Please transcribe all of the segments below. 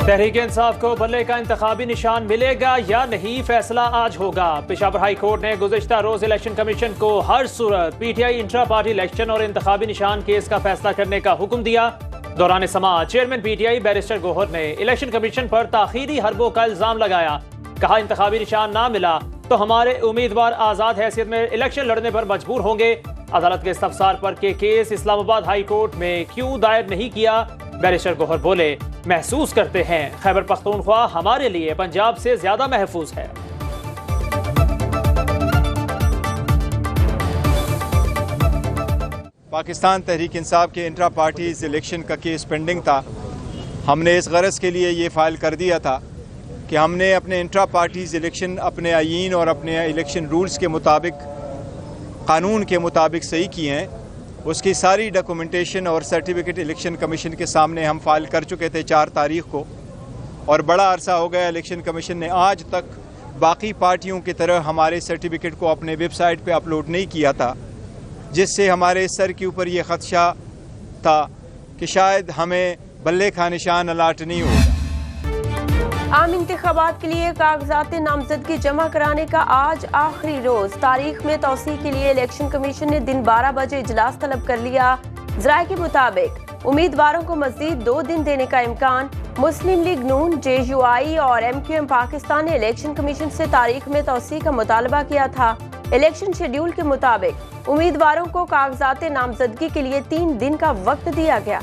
तहरीक इंसाफ को बल्ले का इंतखाबी निशान मिलेगा या नहीं, फैसला आज होगा। पेशावर हाई कोर्ट ने गुज़िश्ता रोज इलेक्शन कमीशन को हर सूरत पीटीआई इंट्रा पार्टी इलेक्शन और इंतखाबी निशान केस का फैसला करने का हुक्म दिया। दौरान समाअत चेयरमैन पीटीआई बैरिस्टर गौहर ने इलेक्शन कमीशन पर ताखीरी हरबों का इल्जाम लगाया। कहा, इंतखाबी निशान ना मिला तो हमारे उम्मीदवार आजाद हैसियत में इलेक्शन लड़ने पर मजबूर होंगे। अदालत के इस्तफसार पर के केस इस्लामाबाद हाई कोर्ट में क्यों दायर नहीं किया। बैरिस्टर गौहर बोले, महसूस करते हैं खैबर पख्तूनख्वा हमारे लिए पंजाब से ज्यादा महफूज है। पाकिस्तान तहरीक इंसाफ के इंट्रा पार्टीज इलेक्शन का केस पेंडिंग था। हमने इस गरज के लिए ये फाइल कर दिया था कि हमने अपने इंट्रा पार्टीज इलेक्शन अपने आईन और अपने इलेक्शन रूल्स के मुताबिक, कानून के मुताबिक सही किए हैं। उसकी सारी डॉक्यूमेंटेशन और सर्टिफिकेट इलेक्शन कमीशन के सामने हम फाइल कर चुके थे 4 तारीख को, और बड़ा अरसा हो गया इलेक्शन कमीशन ने आज तक बाकी पार्टियों की तरह हमारे सर्टिफिकेट को अपने वेबसाइट पे अपलोड नहीं किया था, जिससे हमारे सर के ऊपर ये खदशा था कि शायद हमें बल्ले का निशान अलाट नहीं होगा। आम इंतखाबात के लिए कागजात नामजदगी जमा कराने का आज आखिरी रोज। तारीख में तौसीह के लिए इलेक्शन कमीशन ने दिन 12 बजे इजलास तलब कर लिया। ज़राए के मुताबिक उम्मीदवारों को मजीद 2 दिन देने का इम्कान। मुस्लिम लीग नून, JUI और MQM पाकिस्तान ने इलेक्शन कमीशन से तारीख में तौसीह का मुतालबा किया था। इलेक्शन शेड्यूल के मुताबिक उम्मीदवारों को कागजात नामजदगी के लिए 3 दिन का वक्त दिया गया।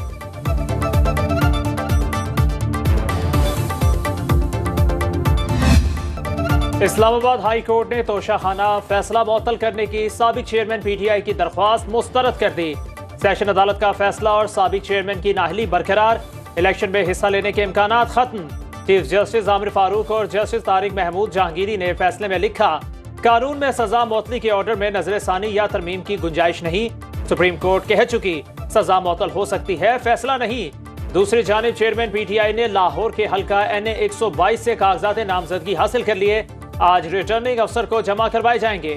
इस्लामाबाद हाई कोर्ट ने तोशाखाना फैसला मुअत्तल करने की साबिक चेयरमैन पीटीआई की दरख्वास्त मुस्तरद कर दी। सेशन अदालत का फैसला और साबिक चेयरमैन की नाअहली बरकरार। इलेक्शन में हिस्सा लेने के इम्कानात खत्म। चीफ जस्टिस आमिर फारूक और जस्टिस तारिक महमूद जहांगीरी ने फैसले में लिखा, कानून में सजा मुअत्तली के ऑर्डर में नजरसानी या तरमीम की गुंजाइश नहीं। सुप्रीम कोर्ट कह चुकी सजा मुअत्तल हो सकती है, फैसला नहीं। दूसरी जानिब चेयरमैन पीटीआई ने लाहौर के हल्का NA 122 से कागजात नामजदगी हासिल कर लिए। आज रिटर्निंग अफसर को जमा करवाए जाएंगे।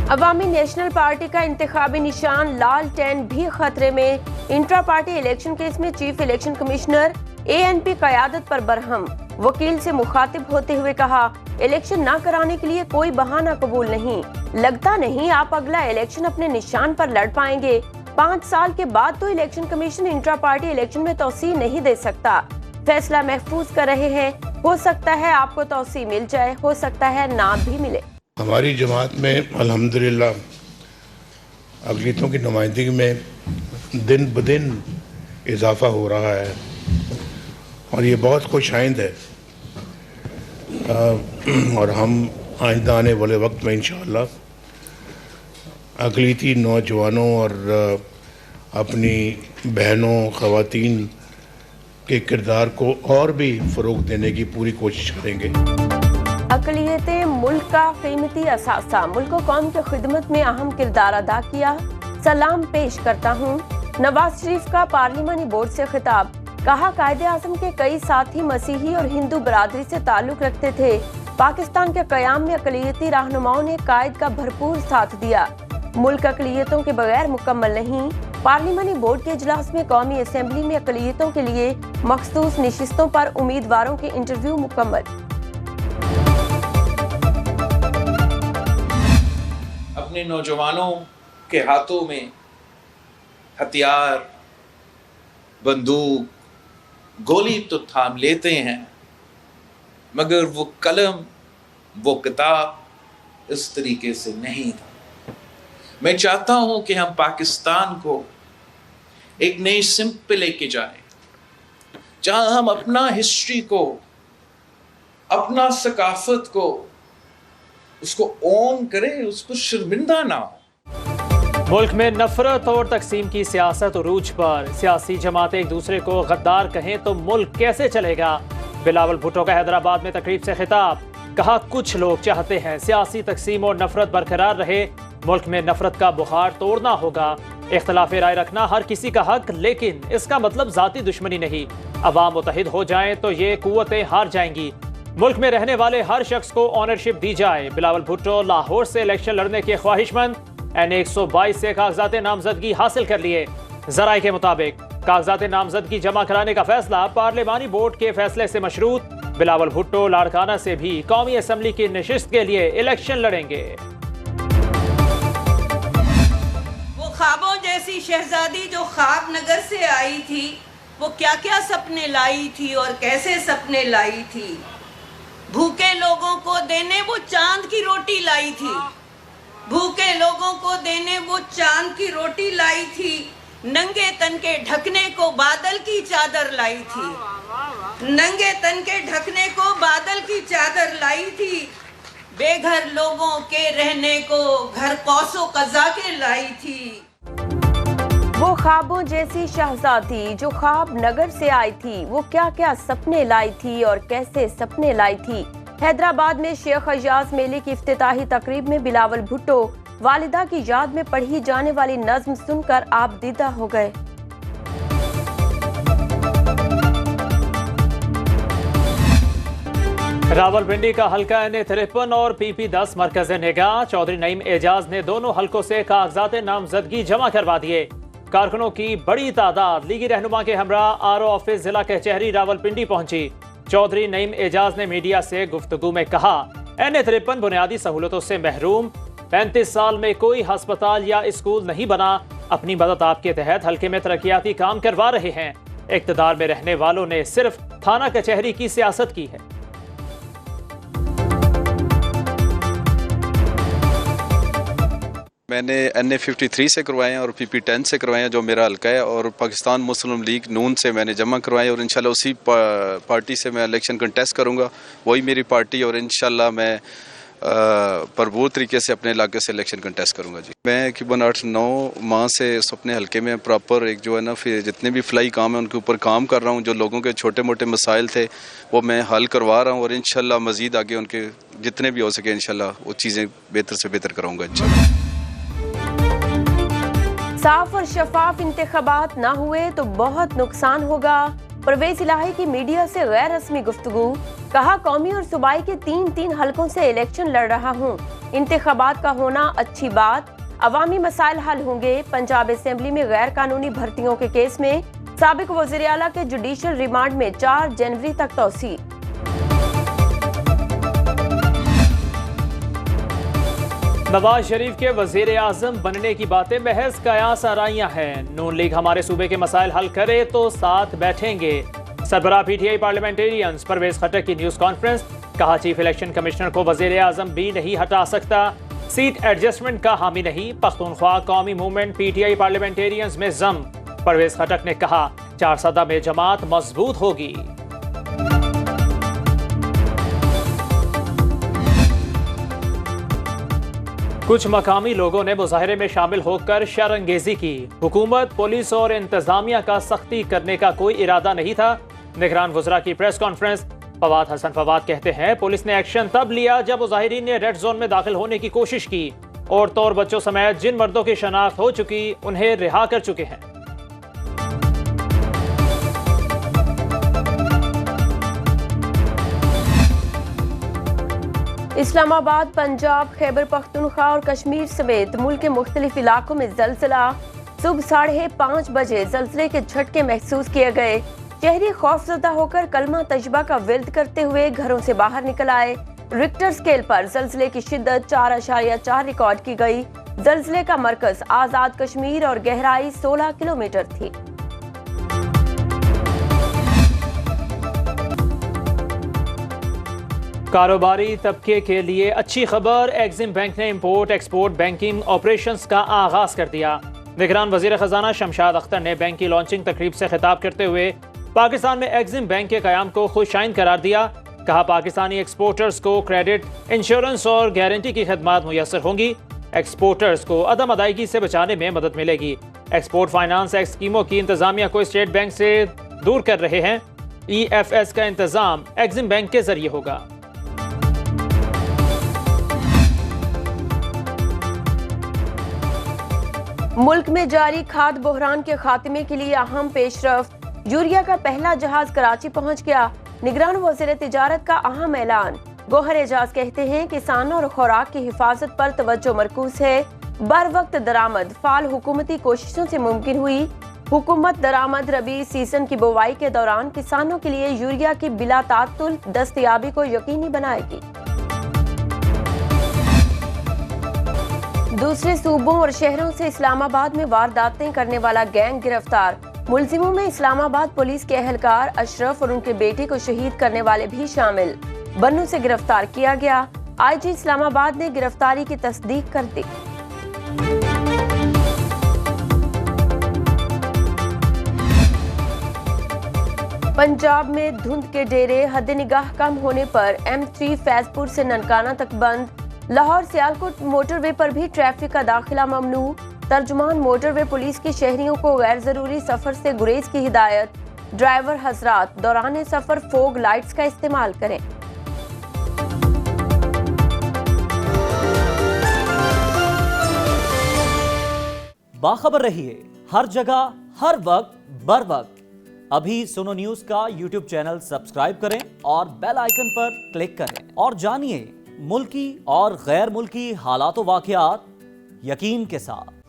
अवामी नेशनल पार्टी का इंतखाबी निशान लालटेन भी खतरे में। इंट्रा पार्टी इलेक्शन केस में चीफ इलेक्शन कमिश्नर ANP क़यादत पर बरहम। वकील से मुखातिब होते हुए कहा, इलेक्शन ना कराने के लिए कोई बहाना कबूल नहीं। लगता नहीं आप अगला इलेक्शन अपने निशान पर लड़ पाएंगे। 5 साल के बाद तो election commission intra party election में तौसीह नहीं दे सकता। फैसला महफूज कर रहे हैं। हो सकता है आपको तौसीह मिल जाए, हो सकता है ना भी मिले। हमारी जमात में अल्हम्दुलिल्लाह अक़लियतों की नुमाइंदगी में दिन ब दिन इजाफा हो रहा है और ये बहुत खुशाइंद है। और हम आइंदा आने वाले वक्त में इंशाअल्लाह अक़लियती नौजवानों और अपनी बहनों ख़वातीन के किरदार को और भी फ़रोग़ देने की पूरी कोशिश करेंगे। अक़लियतें मुल्क का कीमती असासा, मुल्क और कौम की खिदमत में अहम किरदार अदा किया। सलाम पेश करता हूँ। नवाज शरीफ का पार्लिमानी बोर्ड से खिताब। कहा, कायदे आज़म के कई साथी मसीही और हिंदू बरादरी से ताल्लुक़ रखते थे। पाकिस्तान के क़याम में अक़लियती रहनुमाओं ने कायद का भरपूर साथ दिया। मुल्क अक़लियतों के बगैर मुकम्मल नहीं। पार्लिमानी बोर्ड के इजलास में कौमी असेंबली में अक़लियतों के लिए मखसूस नशिस्तों पर उम्मीदवारों के इंटरव्यू मुकम्मल। अपने नौजवानों के हाथों में हथियार, बंदूक, गोली तो थाम लेते हैं, मगर वो कलम, वो किताब इस तरीके से नहीं था। मैं चाहता हूं कि हम पाकिस्तान को एक नई सिमत पे लेके जाएं, जहां हम अपना हिस्ट्री को, अपना सकाफत को, उसको ओन करें, उस पर शर्मिंदा ना हो। मुल्क में नफरत और तकसीम की सियासत उरूज पर। सियासी जमातें एक दूसरे को गद्दार कहें तो मुल्क कैसे चलेगा। बिलावल भुट्टो का हैदराबाद में तकरीब से खिताब। कहा, कुछ लोग चाहते हैं सियासी तकसीम और नफरत बरकरार रहे। मुल्क में नफरत का बुखार तोड़ना होगा। इख्तलाफ राय रखना हर किसी का हक, लेकिन इसका मतलब जाती दुश्मनी नहीं। अवाम मुतहिद हो जाएं तो ये कुव्वतें हार जाएंगी। मुल्क में रहने वाले हर शख्स को ऑनरशिप दी जाए। बिलावल भुट्टो लाहौर से इलेक्शन लड़ने के ख्वाहिशमंद, N122 से कागजात नामजदगी हासिल कर लिए। जराए के मुताबिक कागजात नामजदगी जमा कराने का फैसला पार्लिमानी बोर्ड के फैसले से मशरूत। बिलावल भुट्टो लाड़काना से भी कौमी असम्बली की नशिस्त के लिए इलेक्शन लड़ेंगे। वो ख्वाबों जैसी शहजादी जो ख्वाब नगर से आई थी, वो क्या क्या सपने लाई थी और कैसे सपने लाई थी। भूखे लोगों को देने वो चांद की रोटी लाई थी, भूखे लोगों को देने वो चांद की रोटी लाई थी। नंगे तन के ढकने को बादल की चादर लाई थी, नंगे तन के ढकने को बादल की चादर लाई थी। बेघर लोगों के रहने को घर कौसो कज़ा के लाई थी। वो ख्वाबों जैसी शहजादी जो ख्वाब नगर से आई थी, वो क्या क्या सपने लाई थी और कैसे सपने लाई थी। हैदराबाद में शेख अय्याज मेले की इफ्तिताही तकरीब में बिलावल भुट्टो वालिदा की याद में पढ़ी जाने वाली नज्म सुनकर आपदीदा हो गए। रावलपिंडी का हल्का N53 और PP10 मरकज निगाह। चौधरी नईम एजाज ने दोनों हलकों से कागजात नामजदगी जमा करवा दिए। कारकुनों की बड़ी तादाद लीगी रहनुमा के हमरा RO ऑफिस जिला कचहरी रावलपिंडी पहुंची। चौधरी नईम एजाज ने मीडिया से गुफ्तगू में कहा, N53 बुनियादी सहूलतों से महरूम, 35 साल में कोई अस्पताल या स्कूल नहीं बना। अपनी मदद आपके तहत हल्के में तरक्याती काम करवा रहे हैं। इक़्तिदार में रहने वालों ने सिर्फ थाना कचहरी की सियासत की है। मैंने N53 से करवाए हैं और PP10 से करवाए हैं जो मेरा हल्का है, और पाकिस्तान मुस्लिम लीग नून से मैंने जमा करवाए और इंशाल्लाह उसी पार्टी से मैं इलेक्शन कंटेस्ट करूंगा। वही मेरी पार्टी और इंशाल्लाह मैं भरपूर तरीके से अपने इलाके से इलेक्शन कंटेस्ट करूंगा जी। मैं तकरीबन 8-9 माह से अपने हल्के में प्रॉपर एक जो है ना फिर जितने भी फ्लाई काम है उनके ऊपर काम कर रहा हूं। जो लोगों के छोटे मोटे मसाइल थे वो मैं हल करवा रहा हूं और इंशाल्लाह मज़ीद आगे उनके जितने भी हो सके इंशाल्लाह वो चीज़ें बेहतर से बेहतर कराऊंगा इंशाल्लाह। साफ और शफाफ इंतखाबात ना हुए तो बहुत नुकसान होगा। परवेज इलाही की मीडिया से गैर रस्मी गुफ्तगू। कहा, कौमी और सूबाई के 3 हलकों से इलेक्शन लड़ रहा हूँ। इंतखाबात का होना अच्छी बात, अवामी मसाइल हल होंगे। पंजाब असेंबली में गैर कानूनी भर्तियों के केस में साबिक वज़ीर आला के जुडिशल रिमांड में 4 जनवरी तक तौसी। नवाज शरीफ के वजीर आजम बनने की बातें महज कयास आराइयां हैं। नून लीग हमारे सूबे के मसाइल हल करे तो साथ बैठेंगे। सरबराह PTI पार्लियामेंटेरियंस परवेज खट्टक की न्यूज कॉन्फ्रेंस। कहा, चीफ इलेक्शन कमिश्नर को वजीर आजम भी नहीं हटा सकता। सीट एडजस्टमेंट का हामी नहीं। पख्तूनख्वा कौमी मूवमेंट PTI पार्लियामेंटेरियंस में जम। परवेज खट्टक ने कहा, 4 सदा में जमात मजबूत होगी। कुछ मकामी लोगों ने मुजाहरे में शामिल होकर शरअंगेजी की। हुकूमत, पुलिस और इंतजामिया का सख्ती करने का कोई इरादा नहीं था। निगरान वज़रा की प्रेस कॉन्फ्रेंस। फवाद हसन फवाद कहते हैं, पुलिस ने एक्शन तब लिया जब मुजाहिरीन ने रेड जोन में दाखिल होने की कोशिश की। औरतों और बच्चों समेत जिन मर्दों की शनाख्त हो चुकी उन्हें रिहा कर चुके हैं। इस्लामाबाद, पंजाब, खैबर पख्तूनख्वा और कश्मीर समेत मुल्क के मुख्तलिफ इलाकों में जलजिला। सुबह 5:30 बजे जलजिले के झटके महसूस किए गए। शहरी खौफजदा होकर कलमा तजबा का विर्द करते हुए घरों से बाहर निकल आए। रिक्टर स्केल पर जलजिले की शिद्दत 4.4 रिकॉर्ड की गई। जलजिले का मरकज आजाद कश्मीर और गहराई 16 किलोमीटर थी। कारोबारी तबके के लिए अच्छी खबर। एक्सिम बैंक ने इंपोर्ट एक्सपोर्ट बैंकिंग ऑपरेशंस का आगाज कर दिया। निगरान वजीर खजाना शमशाद अख्तर ने बैंक की लॉन्चिंग तकरीब से खिताब करते हुए पाकिस्तान में एक्सिम बैंक के कयाम को खुशाइन करार दिया। कहा, पाकिस्तानी एक्सपोर्टर्स को क्रेडिट, इंश्योरेंस और गारंटी की खदमात मुयसर होंगी। एक्सपोर्टर्स को अदम अदायगी से बचाने में मदद मिलेगी। एक्सपोर्ट फाइनेंस एक्ट स्कीमों की इंतजामिया को स्टेट बैंक से दूर कर रहे हैं। EFS का इंतजाम एक्सिम बैंक के जरिए होगा। मुल्क में जारी खाद बहरान के खात्मे के लिए अहम पेशरफ्त। यूरिया का पहला जहाज कराची पहुंच गया। निगरान वज़ीर तिजारत का अहम ऐलान। गौहर एजाज कहते हैं किसानों और खुराक की हिफाजत पर तवज्जो मरकूज है। बर वक्त दरामद फाल हुकूमती कोशिशों से मुमकिन हुई। हुकूमत दरामद रबी सीजन की बुवाई के दौरान किसानों के लिए यूरिया की बिला तातुल दस्तयाबी को यकीनी बनाएगी। दूसरे सूबों और शहरों से इस्लामाबाद में वारदातें करने वाला गैंग गिरफ्तार। मुलजिमों में इस्लामाबाद पुलिस के एहलकार अशरफ और उनके बेटे को शहीद करने वाले भी शामिल। बन्नू से गिरफ्तार किया गया। आईजी इस्लामाबाद ने गिरफ्तारी की तस्दीक कर दी। पंजाब में धुंध के डेरे हद निगाह कम होने पर M3 फैजपुर से ननकाना तक बंद। लाहौर सियालकोट मोटरवे पर भी ट्रैफिक का दाखिला ममनू। तर्जुमान मोटरवे पुलिस की शहरियों को गैर जरूरी सफर से गुरेज की हिदायत। ड्राइवर हजरात दौरान सफर फोग लाइट्स का इस्तेमाल करें। बाखबर रहिए हर जगह हर वक्त बर वक्त। अभी सुनो न्यूज का YouTube चैनल सब्सक्राइब करें और बेल आइकन पर क्लिक करें और जानिए मुल्की और गैर मुल्की हालात व वाक़यात यकीन के साथ।